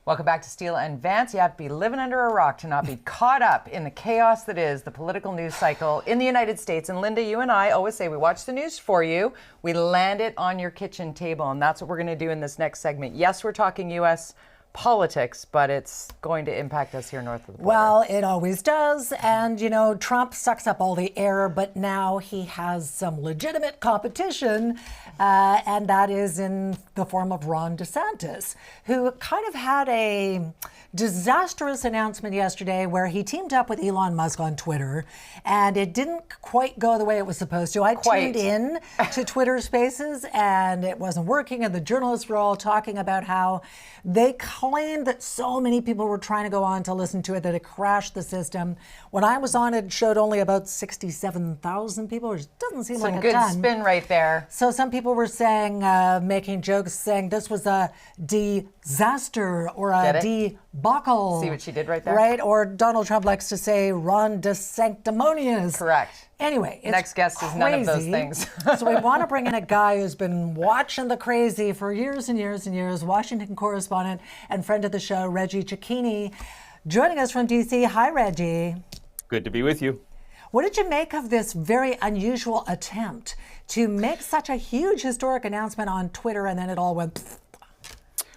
Welcome back to Steele and Vance. You have to be living under a rock to not be caught up in the chaos that is the political news cycle in the United States. And Linda, you and I always say we watch the news for you. We land it on your kitchen table, and that's what we're going to do in this next segment. Yes, we're talking U.S. politics, but it's going to impact us here north of the border. Well, it always does. And, you know, Trump sucks up all the air, but now he has some legitimate competition, and that is in the form of Ron DeSantis, who kind of had a disastrous announcement yesterday where he teamed up with Elon Musk on Twitter, and it didn't quite go the way it was supposed to. I tuned in to Twitter Spaces, and it wasn't working, and the journalists were all talking about how they claimed that so many people were trying to go on to listen to it that it crashed the system. When I was on, it showed only about 67,000 people, which doesn't seem like a ton. Some good spin right there. So some people were saying, making jokes, saying this was a disaster or a debacle. See what she did right there? Right? Or Donald Trump likes to say Ron DeSanctimonious. Correct. Anyway, it's next guest is none of those things. So we want to bring in a guy who's been watching the crazy for years and years and years, Washington correspondent and friend of the show, Reggie Cecchini, joining us from D.C. Hi, Reggie. Good to be with you. What did you make of this very unusual attempt to make such a huge historic announcement on Twitter and then it all went pfft?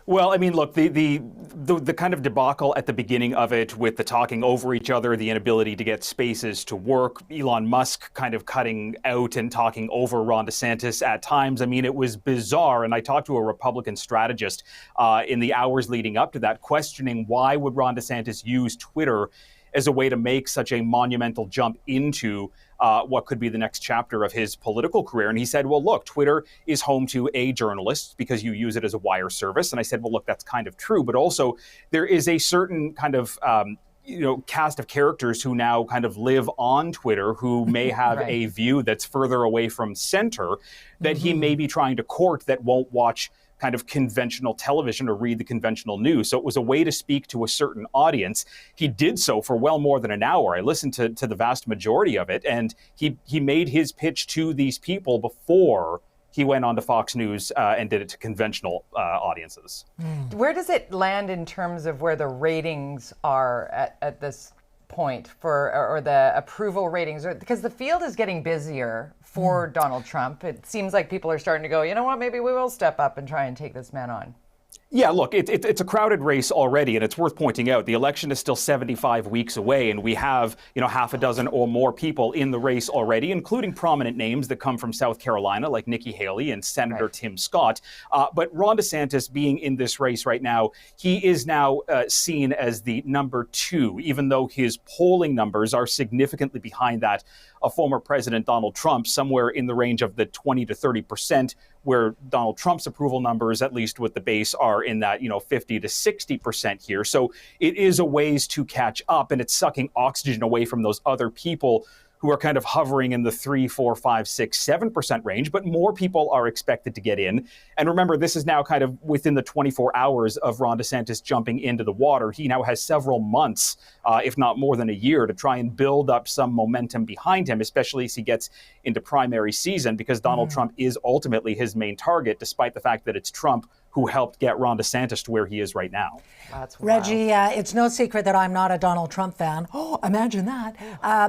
Well, I mean, look, the kind of debacle at the beginning of it with the talking over each other, the inability to get spaces to work, Elon Musk kind of cutting out and talking over Ron DeSantis at times. I mean, it was bizarre. And I talked to a Republican strategist in the hours leading up to that, questioning why would Ron DeSantis use Twitter as a way to make such a monumental jump into what could be the next chapter of his political career. And he said, well, look, Twitter is home to journalists because you use it as a wire service. And I said, well, look, that's kind of true. But also there is a certain kind of cast of characters who now kind of live on Twitter who may have right. a view that's further away from center that he may be trying to court that won't watch kind of conventional television or read the conventional news. So it was a way to speak to a certain audience. He did so for well more than an hour. I listened to the vast majority of it, and he made his pitch to these people before he went on to Fox News and did it to conventional audiences. Where does it land in terms of where the ratings are at this point or the approval ratings? Because the field is getting busier for Donald Trump. It seems like people are starting to go, you know what, maybe we will step up and try and take this man on. Yeah, look, it's a crowded race already, and it's worth pointing out the election is still 75 weeks away, and we have, half a dozen or more people in the race already, including prominent names that come from South Carolina, like Nikki Haley and Senator Tim Scott. But Ron DeSantis being in this race right now, he is now seen as the number two, even though his polling numbers are significantly behind that of former President Donald Trump, somewhere in the range of the 20 to 30%, where Donald Trump's approval numbers, at least with the base, are in that 50 to 60% here. So it is a ways to catch up, and it's sucking oxygen away from those other people who are kind of hovering in the 3, 4, 5, 6, 7% range, but more people are expected to get in. And remember, this is now kind of within the 24 hours of Ron DeSantis jumping into the water. He now has several months, if not more than a year, to try and build up some momentum behind him, especially as he gets into primary season, because Donald Trump is ultimately his main target, despite the fact that it's Trump who helped get Ron DeSantis to where he is right now. That's wild. Reggie, it's no secret that I'm not a Donald Trump fan. Oh, imagine that.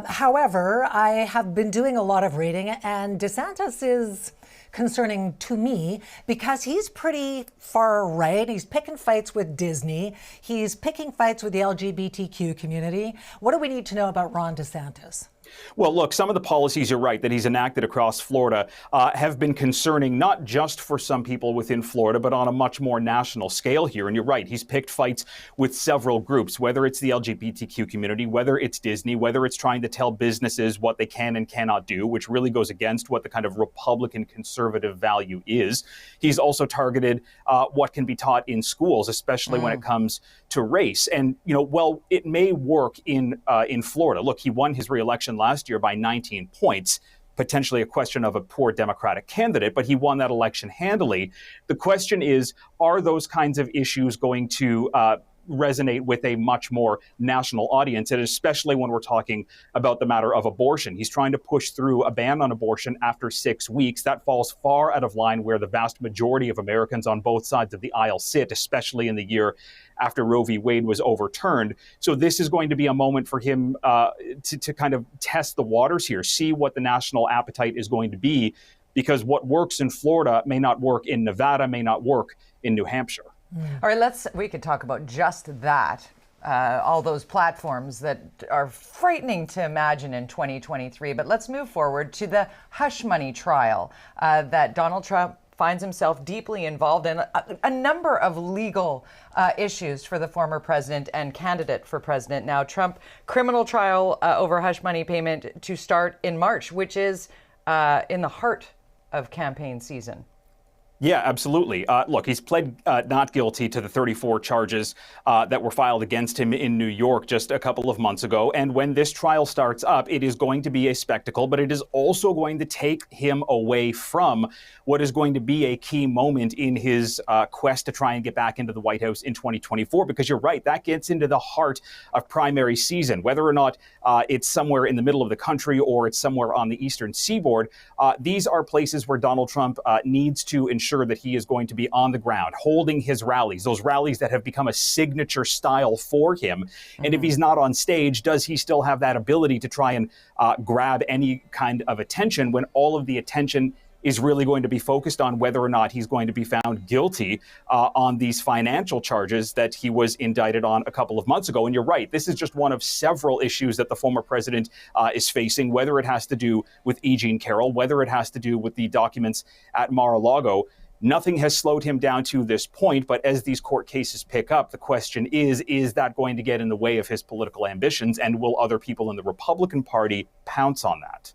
However, I have been doing a lot of reading, and DeSantis is concerning to me because he's pretty far right. He's picking fights with Disney. He's picking fights with the LGBTQ community. What do we need to know about Ron DeSantis? Well, look, some of the policies, you're right, that he's enacted across Florida have been concerning, not just for some people within Florida, but on a much more national scale here. And you're right, he's picked fights with several groups, whether it's the LGBTQ community, whether it's Disney, whether it's trying to tell businesses what they can and cannot do, which really goes against what the kind of Republican conservative value is. He's also targeted what can be taught in schools, especially when it comes to race. And, well, it may work in Florida. Look, he won his reelection last year by 19 points, potentially a question of a poor Democratic candidate, but he won that election handily. The question is, are those kinds of issues going to resonate with a much more national audience, and especially when we're talking about the matter of abortion. He's trying to push through a ban on abortion after 6 weeks. That falls far out of line where the vast majority of Americans on both sides of the aisle sit, especially in the year after Roe v. Wade was overturned. So this is going to be a moment for him to kind of test the waters here, see what the national appetite is going to be, because what works in Florida may not work in Nevada, may not work in New Hampshire. All right, we could talk about just that. All those platforms that are frightening to imagine in 2023. But let's move forward to the hush money trial that Donald Trump finds himself deeply involved in, a number of legal issues for the former president and candidate for president. Now, Trump criminal trial over hush money payment to start in March, which is in the heart of campaign season. Yeah, absolutely. Look, he's pled not guilty to the 34 charges that were filed against him in New York just a couple of months ago. And when this trial starts up, it is going to be a spectacle, but it is also going to take him away from what is going to be a key moment in his quest to try and get back into the White House in 2024. Because you're right, that gets into the heart of primary season. Whether or not it's somewhere in the middle of the country or it's somewhere on the eastern seaboard, these are places where Donald Trump needs to ensure that he is going to be on the ground, holding his rallies, those rallies that have become a signature style for him. And if he's not on stage, does he still have that ability to try and grab any kind of attention when all of the attention is really going to be focused on whether or not he's going to be found guilty on these financial charges that he was indicted on a couple of months ago? And you're right, this is just one of several issues that the former president is facing, whether it has to do with E. Jean Carroll, whether it has to do with the documents at Mar-a-Lago. Nothing has slowed him down to this point, but as these court cases pick up, the question is that going to get in the way of his political ambitions, and will other people in the Republican Party pounce on that?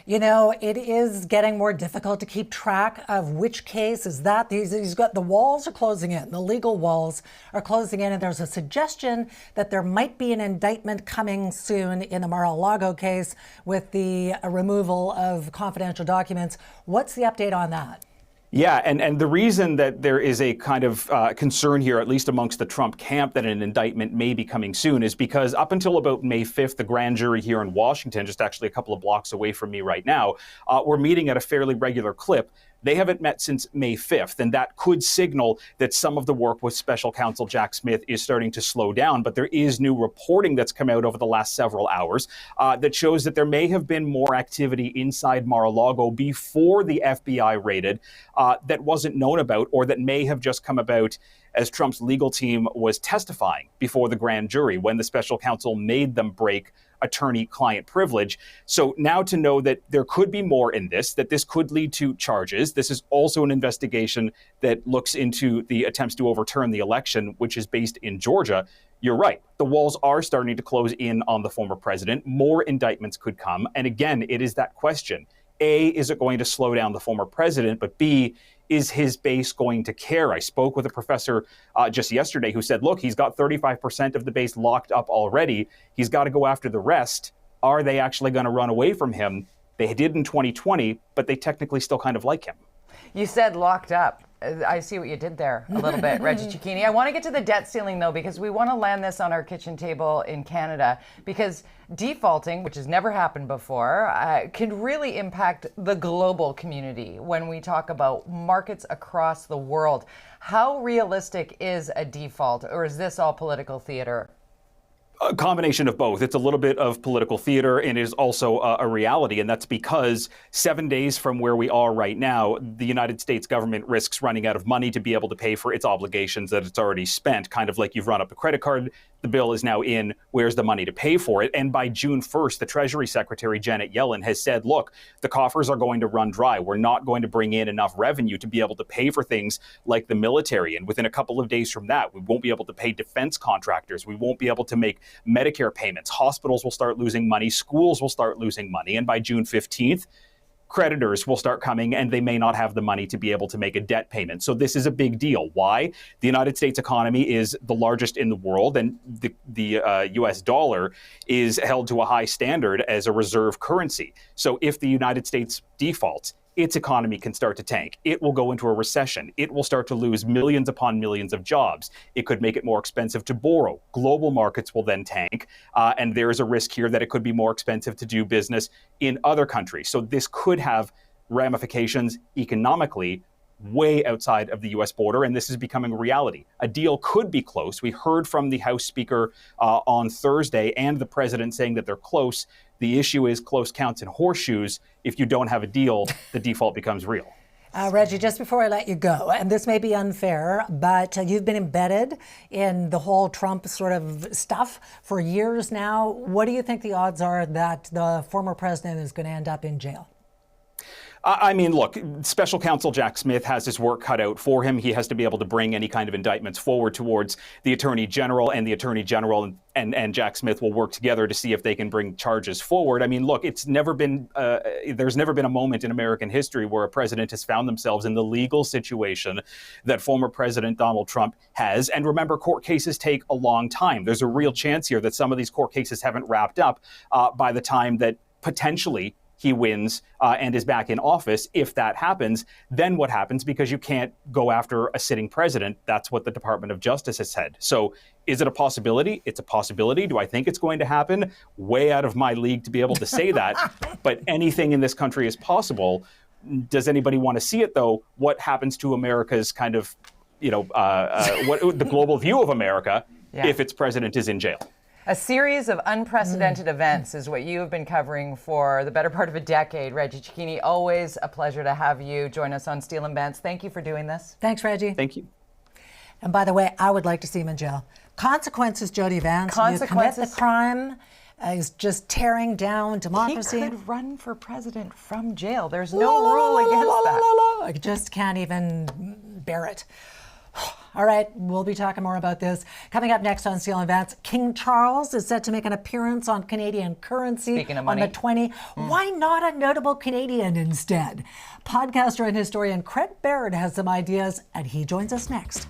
You know, it is getting more difficult to keep track of which case is that. He's got the walls are closing in, the legal walls are closing in, and there's a suggestion that there might be an indictment coming soon in the Mar-a-Lago case with the removal of confidential documents. What's the update on that? Yeah, and the reason that there is a kind of concern here, at least amongst the Trump camp, that an indictment may be coming soon is because up until about May 5th, the grand jury here in Washington, just actually a couple of blocks away from me right now, we're meeting at a fairly regular clip. They haven't met since May 5th, and that could signal that some of the work with special counsel Jack Smith is starting to slow down. But there is new reporting that's come out over the last several hours that shows that there may have been more activity inside Mar-a-Lago before the FBI raided that wasn't known about, or that may have just come about as Trump's legal team was testifying before the grand jury when the special counsel made them break attorney-client privilege. So now to know that there could be more in this, that this could lead to charges. This is also an investigation that looks into the attempts to overturn the election, which is based in Georgia. You're right. The walls are starting to close in on the former president. More indictments could come. And again, it is that question. A, is it going to slow down the former president? But B, is his base going to care? I spoke with a professor just yesterday who said, look, he's got 35% of the base locked up already. He's got to go after the rest. Are they actually going to run away from him? They did in 2020, but they technically still kind of like him. You said locked up. I see what you did there a little bit, Reggie Cecchini. I want to get to the debt ceiling, though, because we want to land this on our kitchen table in Canada, because defaulting, which has never happened before, can really impact the global community when we talk about markets across the world. How realistic is a default, or is this all political theater? A combination of both. It's a little bit of political theater, and it is also a reality. And that's because 7 days from where we are right now, the United States government risks running out of money to be able to pay for its obligations that it's already spent. Kind of like you've run up a credit card, the bill is now in, where's the money to pay for it? And by June 1st, the Treasury Secretary, Janet Yellen, has said, look, the coffers are going to run dry. We're not going to bring in enough revenue to be able to pay for things like the military. And within a couple of days from that, we won't be able to pay defense contractors. We won't be able to make Medicare payments. Hospitals will start losing money. Schools will start losing money. And by June 15th, creditors will start coming, and they may not have the money to be able to make a debt payment. So this is a big deal. Why? The United States economy is the largest in the world, and the U.S. dollar is held to a high standard as a reserve currency. So if the United States defaults, its economy can start to tank. It will go into a recession. It will start to lose millions upon millions of jobs. It could make it more expensive to borrow. Global markets will then tank. And there is a risk here that it could be more expensive to do business in other countries. So this could have ramifications economically way outside of the U.S. border, and this is becoming a reality. A deal could be close. We heard from the House Speaker on Thursday and the president saying that they're close. The issue is close counts and horseshoes. If you don't have a deal, the default becomes real. Reggie, just before I let you go, and this may be unfair, but you've been embedded in the whole Trump sort of stuff for years now. What do you think the odds are that the former president is going to end up in jail? I mean, look, special counsel Jack Smith has his work cut out for him. He has to be able to bring any kind of indictments forward towards the attorney general, and the attorney general and Jack Smith will work together to see if they can bring charges forward. I mean, look, there's never been a moment in American history where a president has found themselves in the legal situation that former President Donald Trump has. And remember, court cases take a long time. There's a real chance here that some of these court cases haven't wrapped up by the time that potentially he wins and is back in office. If that happens, then what happens? Because you can't go after a sitting president. That's what the Department of Justice has said. So is it a possibility? It's a possibility. Do I think it's going to happen? Way out of my league to be able to say that. But anything in this country is possible. Does anybody want to see it, though? What happens to America's kind of, what the global view of America if its president is in jail? A series of unprecedented events is what you have been covering for the better part of a decade. Reggie Cecchini, always a pleasure to have you join us on Steel and Vance. Thank you for doing this. Thanks, Reggie. Thank you. And by the way, I would like to see him in jail. Consequences, Jody Vance. Consequences. You commit the crime, is just tearing down democracy. He could run for president from jail. There's no rule against that. I just can't even bear it. All right, we'll be talking more about this. Coming up next on Steel and Vance, King Charles is set to make an appearance on Canadian currency Speaking of money. on the 20. Why not a notable Canadian instead? Podcaster and historian Craig Baird has some ideas, and he joins us next.